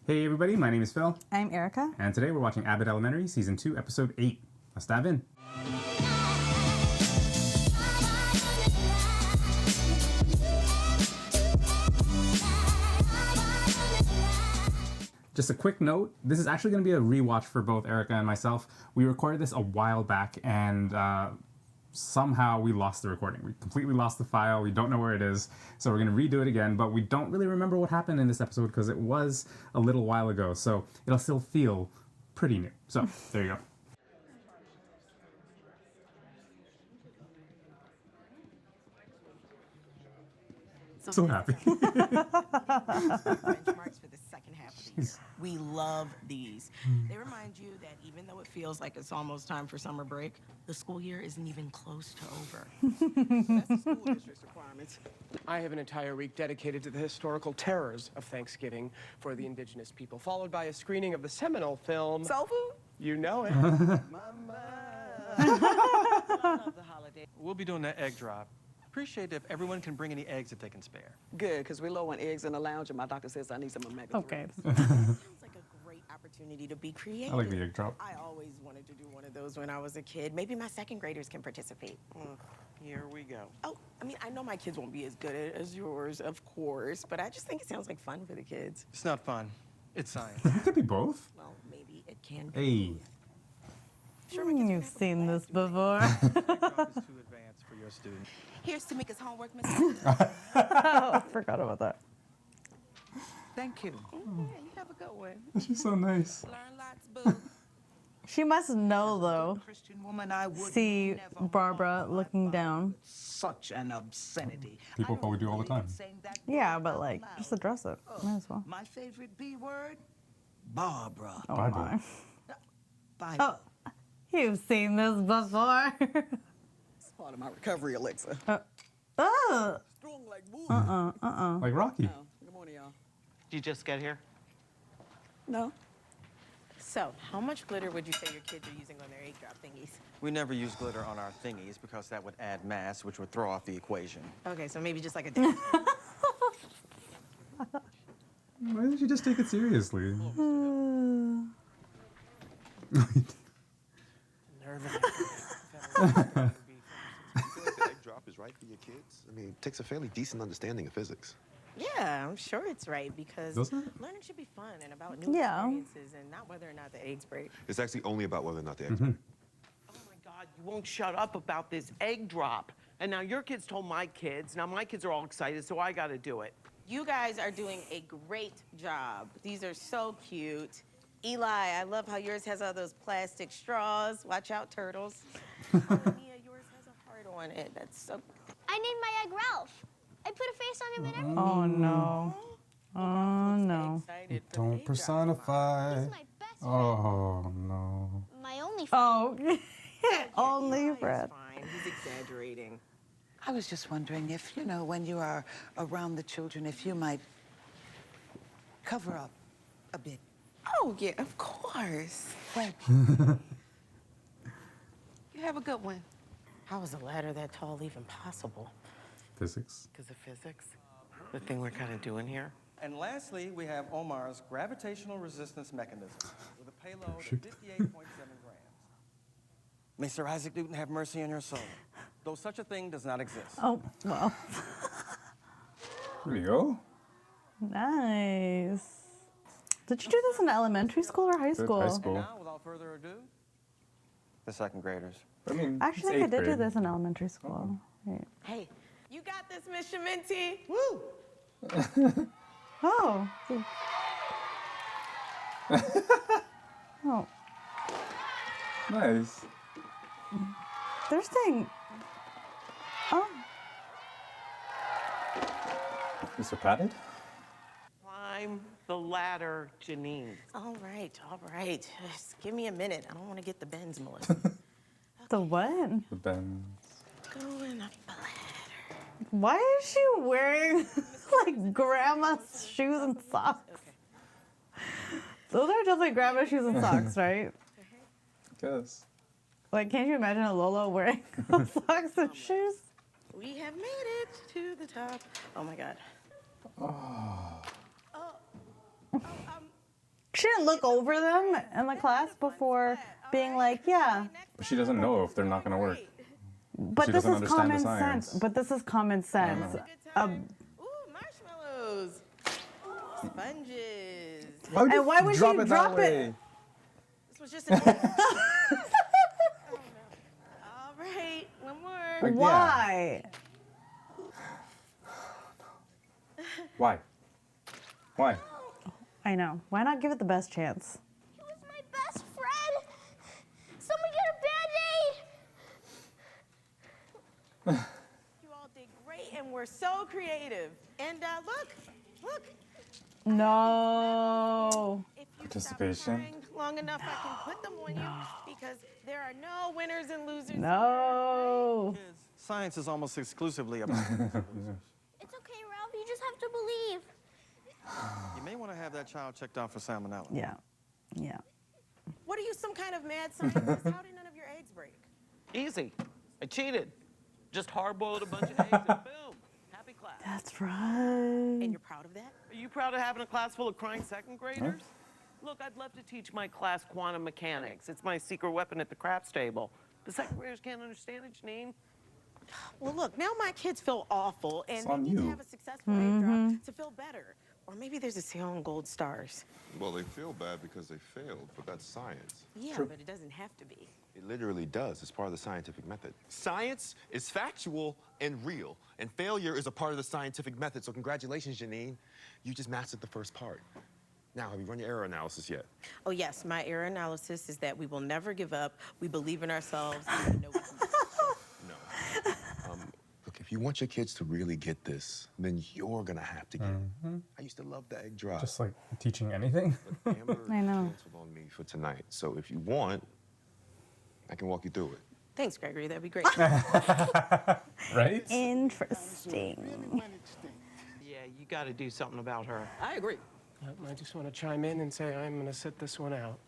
Hey everybody, my name is Phil. I'm Erica. And today we're watching Abbott Elementary, Season 2, Episode 8. Let's dive in. Just a quick note, this is actually going to be a rewatch for both Erica and myself. We recorded this a while back and somehow we lost the recording. We completely lost the file. We don't know where it is. So we're going to redo it again, but we don't really remember what happened in this episode because it was a little while ago. So it'll still feel pretty new. So there you go. So happy. Benchmarks for the second half of the year. We love these. They remind you that even though it feels like it's almost time for summer break, the school year isn't even close to over. That's the school district's requirements. I have an entire week dedicated to the historical terrors of Thanksgiving for the indigenous people, followed by a screening of the seminal film... Soul food? You know it. Mama. I love the holiday. We'll be doing that egg drop. Appreciate if everyone can bring any eggs that they can spare. Good, because we're low on eggs in the lounge, and my doctor says I need some omega-3. Okay. Sounds like a great opportunity to be creative. I like the egg drop. I always wanted to do one of those when I was a kid. Maybe my second graders can participate. Here we go. Oh, I mean, I know my kids won't be as good as yours, of course, but I just think it sounds like fun for the kids. It's not fun. It's science. It could be both. Well, maybe it can be. Hey. Sure, my kids are You've gonna seen have this to laugh. before. Egg drop is too advanced for your student. Here's Tamika's homework, Miss. I forgot about that. Thank you. Yeah, you have a good one. She's so nice. Learn lots, boo. She must know, though. Christian woman, I would See never Barbara harm my looking father down. with Such an obscenity. People I don't probably do all the believe time. saying that Yeah, word but out like, loud. just address it. Might as well. My favorite B word, Barbara. Oh Bible. my. Bible. Oh, you've seen this before. It's part of my recovery elixir. Oh. Strong like wood. Like Rocky. Oh, good morning, y'all. Did you just get here? No. So, how much glitter would you say your kids are using on their egg drop thingies? We never use glitter on our thingies because that would add mass, which would throw off the equation. Okay, so maybe just like a day. Why didn't you just take it seriously? Nervous. I feel like the egg drop is right for your kids. I mean, it takes a fairly decent understanding of physics. Yeah, I'm sure it's right because Does it? learning should be fun and about new Yeah. experiences and not whether or not the eggs break. It's actually only about whether or not the eggs. Oh my God, you won't shut up about this egg drop. And now your kids told my kids. Now my kids are all excited, so I gotta do it. You guys are doing a great job. These are so cute. Eli, I love how yours has all those plastic straws. Watch out, turtles. Mia, yours has a heart on it. That's so. I named my egg Ralph. I put a face on him and everything. Oh no. Oh no. Excited for the Don't egg drop personify. He's my best friend. Oh no. My only friend. Oh. Only tomorrow. Fred. He's fine. He's exaggerating. I was just wondering if, when you are around the children, if you might cover up a bit. Oh, yeah, of course. Thank you. You have a good one. How is a ladder that tall even possible? Physics. Because of physics? The thing we're kind of doing here? And lastly, we have Omar's gravitational resistance mechanism with a payload of shoot. 58.7 grams. May Sir Isaac Newton have mercy on your soul, though such a thing does not exist. Oh, well. There you go. Nice. Did you do this in elementary school or high school? High And school. now, without further ado, the second graders. I mean, Actually, I it's think I did eighth do grade. this in elementary school. Right. Hey, you got this, Miss Shaminti. Woo! Oh. Oh. Nice. They're staying. Oh. Mr. Patted? Climb the ladder, Janine. All right, all right. Just give me a minute. I don't want to get the bends, Melissa. The what? The bends. Going up the ladder. Why is she wearing like grandma's shoes and socks? Okay. Those are definitely grandma's shoes and socks, right? Guess. Like, can't you imagine a Lola wearing socks and shoes? We have made it to the top. Oh my God. She didn't look over them in the class before being like, yeah. But she doesn't know if they're not going to work. But She this doesn't is understand the common science. sense. But this is common sense. Ooh, marshmallows. Sponges. And why would she drop it? This was just an egg. All right, one more. Like, Why? Why? Why? I know. Why not give it the best chance? He was my best friend. Someone get a Band-Aid. You all did great and we're so creative. And look. No. If you Participation. stop trying long enough, I can put them on you because there are no winners and losers. No. Science is almost exclusively about. It's okay, Ralph. You just have to believe. You may want to have that child checked out for salmonella. Yeah. Yeah. What are you, some kind of mad scientist? How did none of your eggs break? Easy. I cheated. Just hard-boiled a bunch of eggs and boom. Happy class. That's right. And you're proud of that? Are you proud of having a class full of crying second graders? Look, I'd love to teach my class quantum mechanics. It's my secret weapon at the craps table. But second graders can't understand it, Janine. Well, look, now my kids feel awful, and they on need to you. have a successful egg drop to feel better. Or maybe there's a sale on gold stars. Well, they feel bad because they failed, but that's science. Yeah, but it doesn't have to be. It literally does. It's part of the scientific method. Science is factual and real, and failure is a part of the scientific method. So congratulations, Janine. You just mastered the first part. Now, have you run your error analysis yet? Oh, yes, my error analysis is that we will never give up. We believe in ourselves. And we know we can do it. No. Look, if you want your kids to really get this, then you're gonna have to get it. I used to love the egg drop. Just like teaching anything. But Amber I know. canceled on me for tonight. So if you want, I can walk you through it. Thanks, Gregory. That'd be great. Right? Interesting. Yeah, you got to do something about her. I agree. I just want to chime in and say I'm going to sit this one out.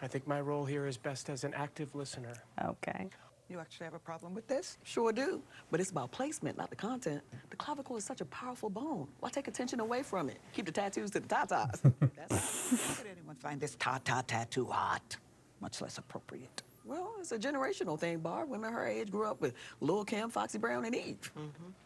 I think my role here is best as an active listener. Okay. You actually have a problem with this? Sure do. But it's about placement, not the content. The clavicle is such a powerful bone. Why take attention away from it? Keep the tattoos to the tatas. How could anyone find this ta-ta tattoo hot? Much less appropriate. Well, it's a generational thing, Barb. Women her age grew up with Lil' Kim, Foxy Brown, and Eve.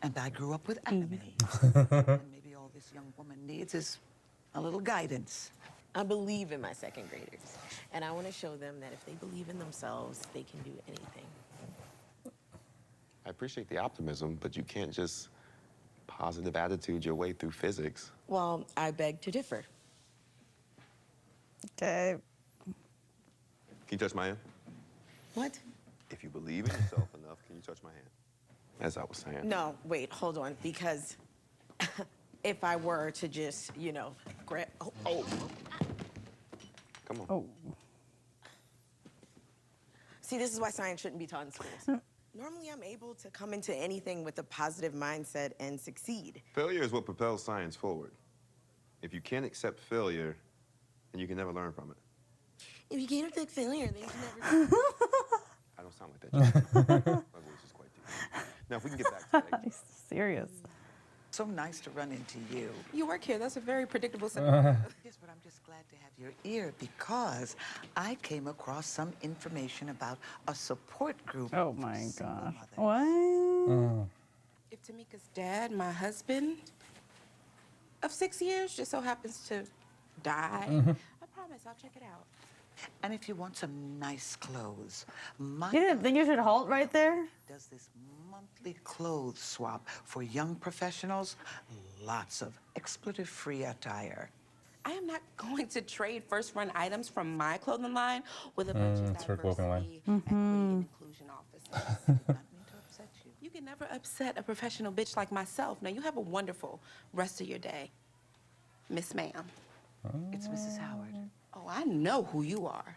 And I grew up with Adam and Eve. And maybe all this young woman needs is a little guidance. I believe in my second graders, and I want to show them that if they believe in themselves, they can do anything. I appreciate the optimism, but you can't just positive attitude your way through physics. Well, I beg to differ. Okay. Can you touch my hand? What? If you believe in yourself enough, can you touch my hand? As I was saying. No, wait, hold on, because if I were to just, grab. Oh. Come on. Oh. See, this is why science shouldn't be taught in schools. Normally, I'm able to come into anything with a positive mindset and succeed. Failure is what propels science forward. If you can't accept failure, then you can never learn from it. If you can't accept failure, then you can never. I don't sound like that. My voice is quite deep. Now, if we can get back to the He's serious. So nice to run into you. You work here. That's a very predictable Yes, but I'm just glad to have your ear because I came across some information about a support group. Oh for my single gosh. mothers. What? If Tamika's dad, my husband of 6 years, just so happens to die, I promise I'll check it out. And if you want some nice clothes, my You didn't think you should halt right there? does this monthly clothes swap for young professionals. Lots of expletive-free attire. I am not going to trade first-run items from my clothing line with a bunch of It's her clothing line. diversity, equity, and inclusion officers. Not mean to upset you. You can never upset a professional bitch like myself. Now, you have a wonderful rest of your day, Miss Ma'am. It's Mrs. Howard. Oh, I know who you are.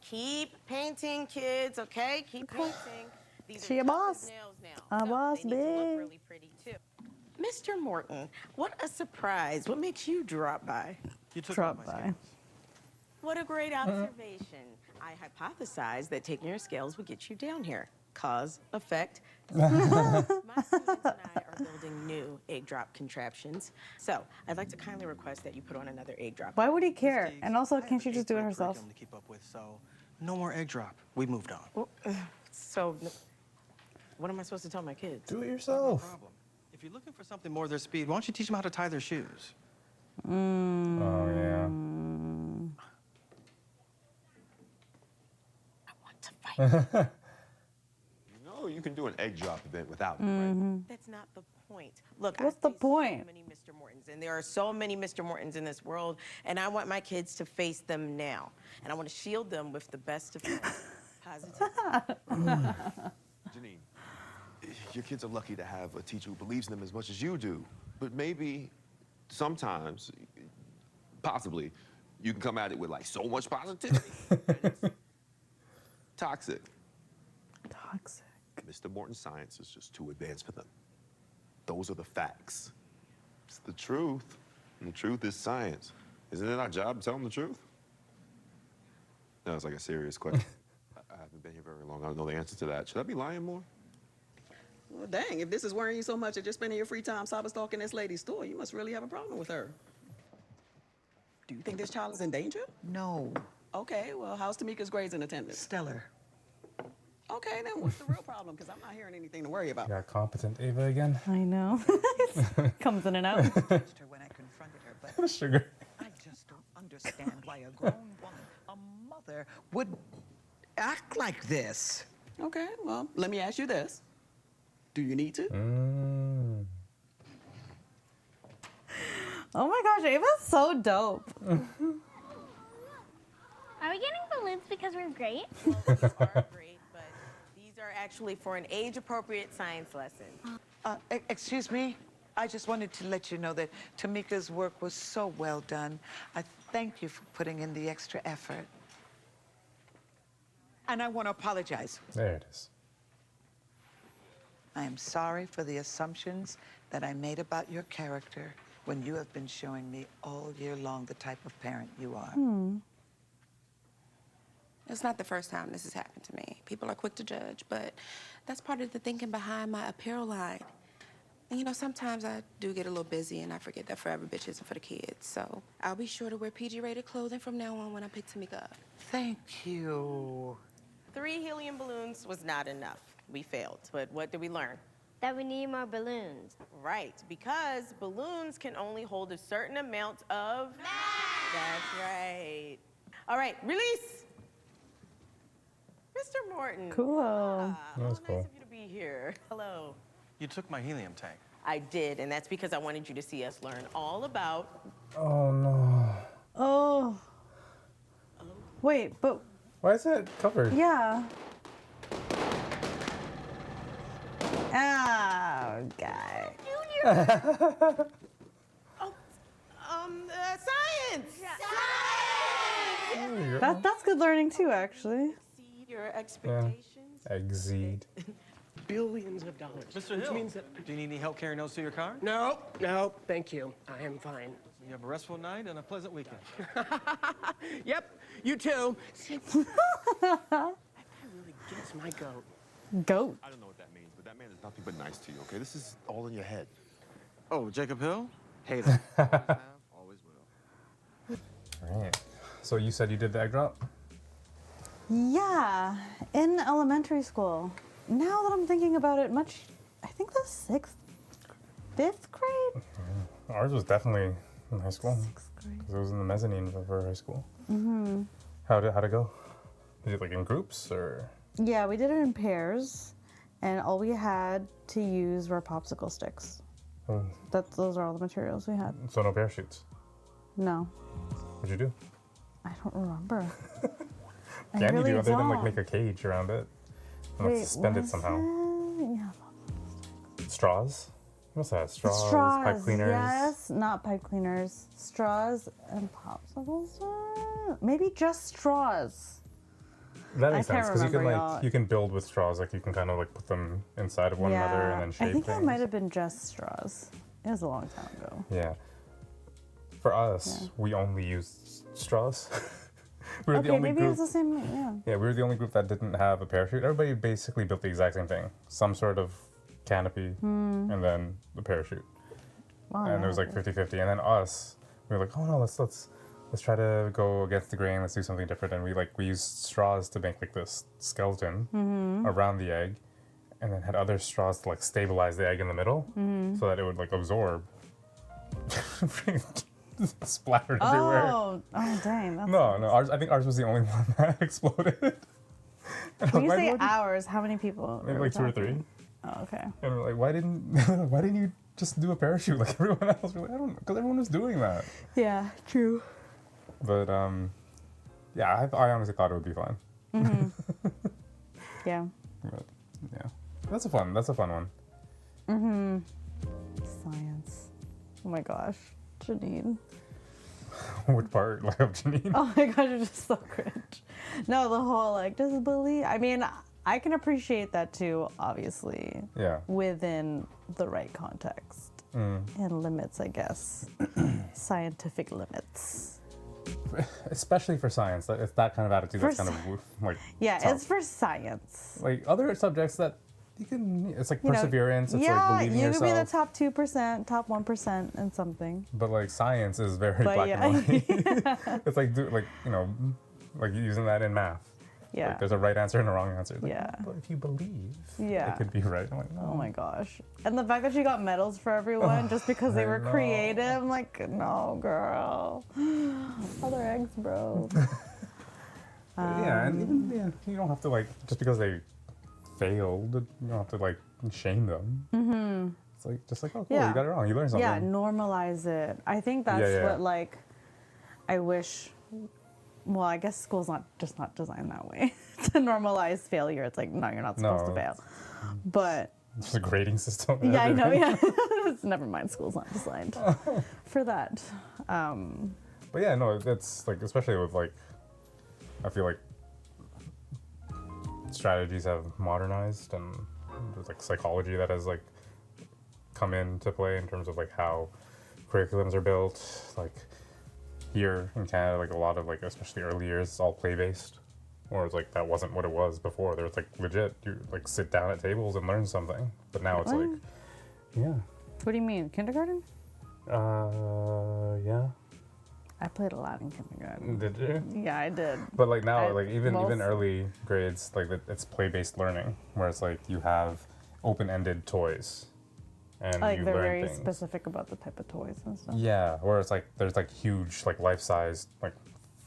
Keep painting, kids, okay? Keep painting. These She are a tough boss. as nails now. A so boss, they need to look babe. really pretty, too. Mr. Morton, what a surprise. What makes you drop by? You took Drop all my by. scales. What a great observation. I hypothesized that taking your scales would get you down here. cause, effect. My students and I are building new egg drop contraptions. So I'd like to kindly request that you put on another egg drop. Why would he care? Steve, And also, I have can't she an just do it 8th grade herself? curriculum to keep up with, so no more egg drop. We moved on. So what am I supposed to tell my kids? Do it No yourself. problem. If you're looking for something more their speed, why don't you teach them how to tie their shoes? Oh yeah. I want to fight. You know you can do an egg drop event without them, right? That's not the point. Look, What's I the face point? So many Mr. Mortons, and there are so many Mr. Mortons in this world, and I want my kids to face them now, and I want to shield them with the best of positivity. Janine, your kids are lucky to have a teacher who believes in them as much as you do. But maybe, sometimes, possibly, you can come at it with like so much positivity. that it's toxic. Toxic. Mr. Morton's science is just too advanced for them. Those are the facts. It's the truth. And the truth is science. Isn't it our job to tell them the truth? No, it's like a serious question. I haven't been here very long. I don't know the answer to that. Should I be lying more? Well, dang, if this is worrying you so much that you're spending your free time cyber stalking this lady's store, you must really have a problem with her. Do you think this child is in danger? No. Okay, well, how's Tamika's grades and attendance? Stellar. Okay, then what's the real problem? Because I'm not hearing anything to worry about. Got competent Ava again. I know. Comes in and out. Touched her when I confronted her, but Sugar. I just don't understand why a grown woman, a mother, would act like this. Okay, well, let me ask you this. Do you need to? Oh my gosh, Ava's so dope. Are we getting balloons because we're great? Well, these are great, but these are actually for an age-appropriate science lesson. Excuse me? I just wanted to let you know that Tamika's work was so well done. I thank you for putting in the extra effort. And I want to apologize. There it is. I am sorry for the assumptions that I made about your character when you have been showing me all year long the type of parent you are. It's not the first time this has happened to me. People are quick to judge, but that's part of the thinking behind my apparel line. And you know, sometimes I do get a little busy and I forget that Forever Bitch isn't for the kids. So I'll be sure to wear PG-rated clothing from now on when I pick Tamika up. Thank you. 3 helium balloons was not enough. We failed. But what did we learn? That we need more balloons. Right, because balloons can only hold a certain amount of mass. That's right. All right, release. Mr. Morton. Cool. That was Nice cool. of you to be here. Hello. You took my helium tank. I did, and that's because I wanted you to see us learn all about. Oh no. Oh. Wait, but Why is it covered? yeah. Oh, God. Science. That's good learning too, actually. Exceed your expectations. Exceed. Billions of dollars. Mr. Which Hill, means that... do you need any help carrying notes to your car? No, no, thank you. I am fine. You have a restful night and a pleasant weekend. Yep, you too. See, that guy really gets my goat. Goat. I don't know what that means, but that man is nothing but nice to you, okay? This is all in your head. Oh, Jacob Hill? Hater. Always have, always will. All right. So you said you did the egg drop? Yeah, in elementary school. Now that I'm thinking about it, I think the 5th grade? Ours was definitely in high school. 6th grade. Because it was in the mezzanine of our high school. Mm-hmm. How'd it go? Did it like in groups or? Yeah, we did it in pairs, and all we had to use were popsicle sticks. Oh, Those are all the materials we had. so no parachutes. No, What'd you do? I don't remember. I Can really you do other than don't. like make a cage around it? And like Wait, suspend it was somehow. it? Yeah. Straws? You must have straws, Straws, pipe cleaners. yes. Not pipe cleaners. Straws and popsicles? Maybe just straws. That makes I can't sense because you can remember, like y'all. you can build with straws. Like you can kind of like put them inside of one another and then shape I think things. it might have been just straws. It was a long time ago. Yeah. For us, we only used straws. We were the Okay, only maybe group. it's the same. Yeah. Yeah, we were the only group that didn't have a parachute. Everybody basically built the exact same thing. Some sort of canopy and then the parachute. Wow, And yeah, it was like 50-50. And then us, we were like, oh no, let's try to go against the grain. Let's do something different. And we used straws to make like this skeleton around the egg, and then had other straws to like stabilize the egg in the middle so that it would like absorb. Splattered everywhere. Oh dang. That's No, ours. I think ours was the only one that exploded. And When you why say would hours, how many people? maybe are we like 2 or talking? 3. Oh, okay. And we're like, why didn't you just do a parachute like everyone else? We're like, I don't know, because everyone was doing that. Yeah, true. But yeah, I honestly thought it would be fun. Yeah. But yeah, that's a fun one. Science. Oh my gosh, Janine. Which part, like, of Janine? Oh my gosh, you're just so cringe. No, the whole like disbelief. I mean, I can appreciate that too, obviously. Yeah. Within the right context and limits, I guess. Scientific limits. Especially for science, it's that kind of attitude that's kind of like. Yeah, tough. it's for science. Like other subjects that you can. It's like You know, perseverance. It's yeah, like believing you yourself. could be the top 2%, top 1% in something. But like science is very But black yeah. and white. It's like like using that in math. Yeah. Like there's a right answer and a wrong answer. Like, Yeah. But if you believe, Yeah. it could be right. I'm like, no. Oh my gosh. And the fact that she got medals for everyone just because they I were know. creative, like, no, girl. Other eggs, bro. Yeah, and even you don't have to like just because they failed, you don't have to like shame them. Mm-hmm. It's like just like, oh cool, Yeah. you got it wrong, you learned something. Yeah, normalize it. I think that's Yeah. what, like, I wish. Well, I guess school's not designed that way to normalize failure. It's like, no, you're not supposed to fail. But It's just a grading system. and yeah, I know. everything. Yeah, never mind. School's not designed for that. But yeah, no, it's like especially with like, I feel like strategies have modernized and there's like psychology that has like come into play in terms of like how curriculums are built. Like here in Canada, like a lot of like especially early years, it's all play based, or it's like that wasn't what it was before. There was like legit, you like sit down at tables and learn something. But now it's like, yeah. What do you mean, kindergarten? Yeah. I played a lot in kindergarten. Did you? Yeah, I did. But like now, I- like even most- early grades, like it's play-based learning, where it's like you have open-ended toys, and Like you they're learn very things. specific about the type of toys and stuff. Yeah, where it's like there's like huge like life-size like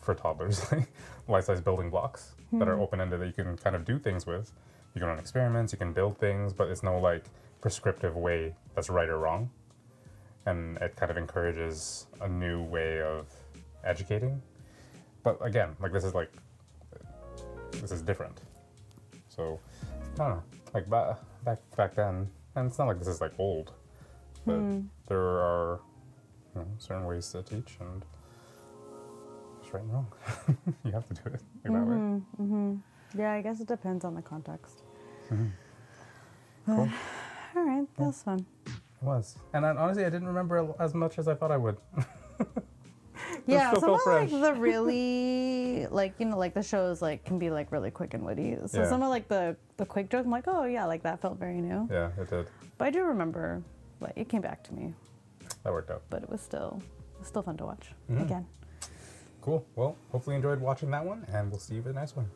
for toddlers like life-size building blocks that are open-ended that you can kind of do things with. You can run experiments, you can build things, but it's no like prescriptive way that's right or wrong, and it kind of encourages a new way of educating. But again, like this is different. So I don't know, like back then, and it's not like this is like old, but there are certain ways to teach, and it's right and wrong. You have to do it like that way. Yeah, I guess it depends on the context. Cool. All right, that was fun. It was, and honestly, I didn't remember as much as I thought I would. Yeah, still some of felt like fresh. the really like like the shows like can be like really quick and witty. So Yeah. some of like the quick jokes, I'm like, oh yeah, like that felt very new. Yeah, it did. But I do remember, like it came back to me, That worked out. but it was still fun to watch Mm-hmm. again. Cool. Well, hopefully you enjoyed watching that one, and we'll see you in the next one.